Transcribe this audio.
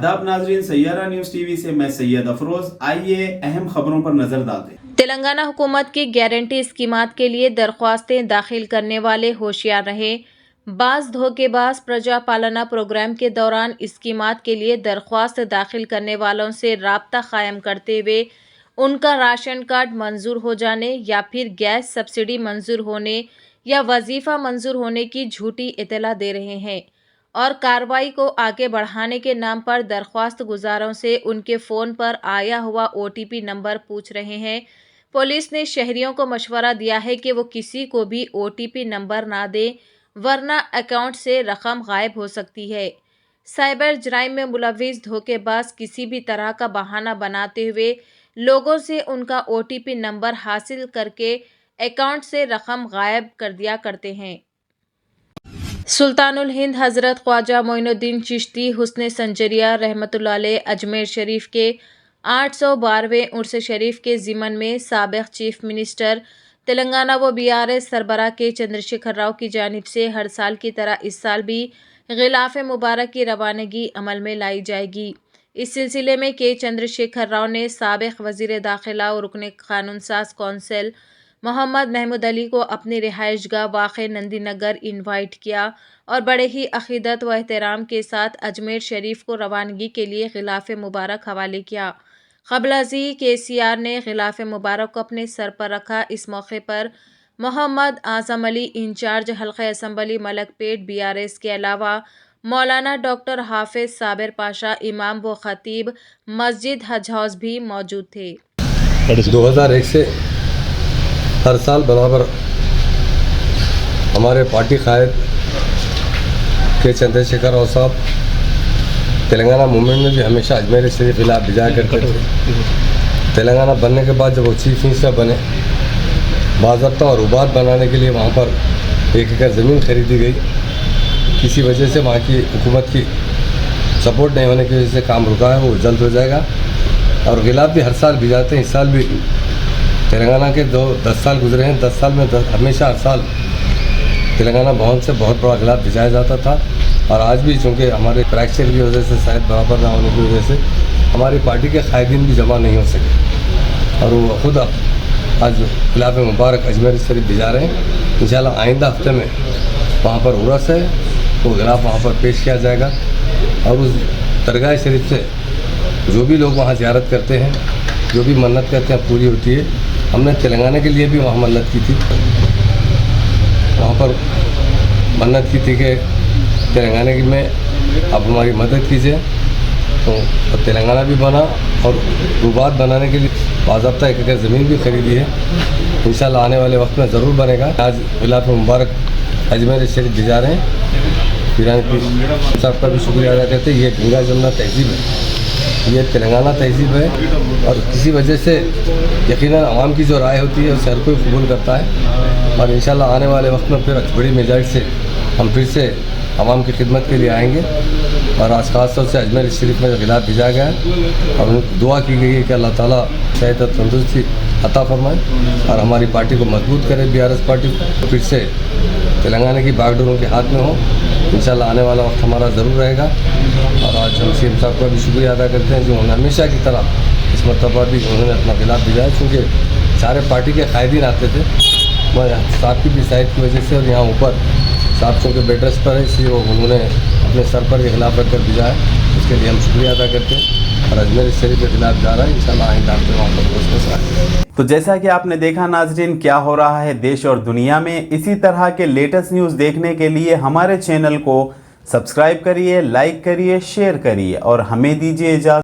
आदाब नाजरीन, Saiyaara news TV से मैं सैयद अफरोज। आइए अहम खबरों पर नजर डालते हैं। तेलंगाना हुकूमत की गारंटी स्कीमात के लिए दरख्वास्तें दाखिल करने वाले होशियार रहे। बाज धोखेबाज प्रजा पालना प्रोग्राम के दौरान स्कीमात के लिए दरख्वास्त दाखिल करने वालों से राब्ता कायम करते हुए उनका राशन कार्ड मंजूर हो जाने या फिर गैस सब्सिडी मंजूर होने या वजीफ़ा मंजूर होने की झूठी इतला दे रहे हैं और कार्रवाई को आगे बढ़ाने के नाम पर दरख्वास्त गुजारों से उनके फ़ोन पर आया हुआ OTP नंबर पूछ रहे हैं। पुलिस ने शहरियों को मशवरा दिया है कि वो किसी को भी OTP नंबर ना दें, वरना अकाउंट से रकम गायब हो सकती है। साइबर जराइम में मुलविस धोखेबाज किसी भी तरह का बहाना बनाते हुए लोगों से उनका OTP नंबर हासिल करके अकाउंट से रकम गायब कर दिया करते हैं। सुल्तानुल हिंद हज़रत ख्वाजा मोइनुद्दीन चिश्ती हुस्ने संजरिया रहमतुल्लाह अलैह अजमेर शरीफ के 812वें उर्स शरीफ के ज़िमन में साबिक़ चीफ मिनिस्टर तेलंगाना व BRS सरबराह के चंद्रशेखर राव की जानिब से हर साल की तरह इस साल भी गिलाफ मुबारक की रवानगी अमल में लाई जाएगी। इस सिलसिले में के चंद्रशेखर राव ने साबिक़ वज़ीर दाखिला और रुकन कानून साज कौंसिल मोहम्मद महमूद अली को अपनी रिहाइशगाह वाक़े नंदी नगर इन्वाइट किया और बड़े ही अक़ीदत व एहतराम के साथ अजमेर शरीफ को रवानगी के लिए गिलाफ मुबारक हवाले किया। क़ब्ल अज़ी KCR ने गिलाफ मुबारक को अपने सर पर रखा। इस मौके पर मोहम्मद आज़म अली इंचार्ज हल्क़ा असम्बली मलकपेट BRS के अलावा मौलाना डॉक्टर हाफिज साबिर पाशा इमाम व ख़तीब मस्जिद हज हाउस भी मौजूद थे। 2001 से हर साल बराबर हमारे पार्टी कायद के चंद्रशेखर राव साहब तेलंगाना मूवमेंट में भी हमेशा अजमेर शरीफ इला भिजाया करते थे। तेलंगाना बनने के बाद जब वो चीफ मिनिस्टर बने, बाज़ाब्ता और उबाद बनाने के लिए वहाँ पर 1 एकड़ ज़मीन खरीदी गई। किसी वजह से वहाँ की हुकूमत की सपोर्ट नहीं होने की वजह से काम रुका है, वो जल्द हो जाएगा। और गिलाफ भी हर साल भिजाते हैं। इस साल भी तेलंगाना के 10 साल गुजरे हैं। 10 साल में हमेशा हर साल तेलंगाना भवन से बहुत बड़ा गिलाफ भिजाया जाता था। और आज भी चूँकि हमारे फ्रैक्चर की वजह से, शायद बराबर ना होने की वजह से हमारी पार्टी के कायदीन भी जमा नहीं हो सके और वो खुद आज गिलाफ मुबारक अजमेर शरीफ भिजा रहे हैं। इंशाल्लाह आइंदा हफ्ते में वहाँ पर उर्स है, वो गिलाफ वहाँ पर पेश किया जाएगा। और उस दरगाह शरीफ से जो भी लोग वहाँ ज़ियारत करते हैं, जो भी मन्नत करते हैं, पूरी होती है। हमने तेलंगाना के लिए भी वहाँ मन्नत की थी। वहाँ पर मन्नत की थी कि तेलंगाना की में आप हमारी मदद कीजिए, तो तेलंगाना भी बना और रुबात बनाने के लिए बाज़ाब्ता 1 एकड़ ज़मीन भी खरीदी है। इंशाल्लाह आने वाले वक्त में ज़रूर बनेगा। आज गिलाफ मुबारक अजमेर शरीफ भिजा रहे हैं। पीरान की साहब का भी शुक्रिया अदा करते हैं। ये गंगा जमुना तहजीब है, ये तेलंगाना तहजीब है और किसी वजह से यकीनन आवाम की जो राय होती है उसे हर कोई कबूल करता है। और इंशाल्लाह आने वाले वक्त में फिर बड़ी मेजॉरिटी से हम फिर से आवाम की खिदमत के लिए आएंगे। और आज खास तौर से अजमेर शरीफ में गिलाफ भिजाया गया है और दुआ की गई है कि अल्लाह ताला सेहत और तंदुरुस्ती अता फरमाए और हमारी पार्टी को मजबूत करे। BRS पार्टी को फिर से तेलंगाना की बागडोर उनके हाथ में हो। इंशाल्लाह आने वाला वक्त हमारा ज़रूर रहेगा। और आज हम CM साहब का भी शुक्रिया अदा करते हैं, जो हमेशा की तरह इस मरतबा भी उन्होंने अपना गिलाफ भिजाया। चूँकि सारे पार्टी के कायदीन आते थे, साहब की भी शायद की वजह से, और यहाँ ऊपर साहब चूँकि बेड रेस्ट पर है, इसलिए वो उन्होंने अपने सर पर ये गिलाफ रख कर भिजाया। उसके लिए हम शुक्रिया अदा करते हैं। और अजमेर शरीफ के खिलाफ जा रहा है, इंशाल्लाह आइंदा हफ्ते वहाँ पर। तो जैसा कि आपने देखा नाजरीन, क्या हो रहा है देश और दुनिया में, इसी तरह के लेटेस्ट न्यूज़ देखने के लिए हमारे चैनल को सब्सक्राइब करिए, लाइक करिए, शेयर करिए और हमें दीजिए इजाज़त।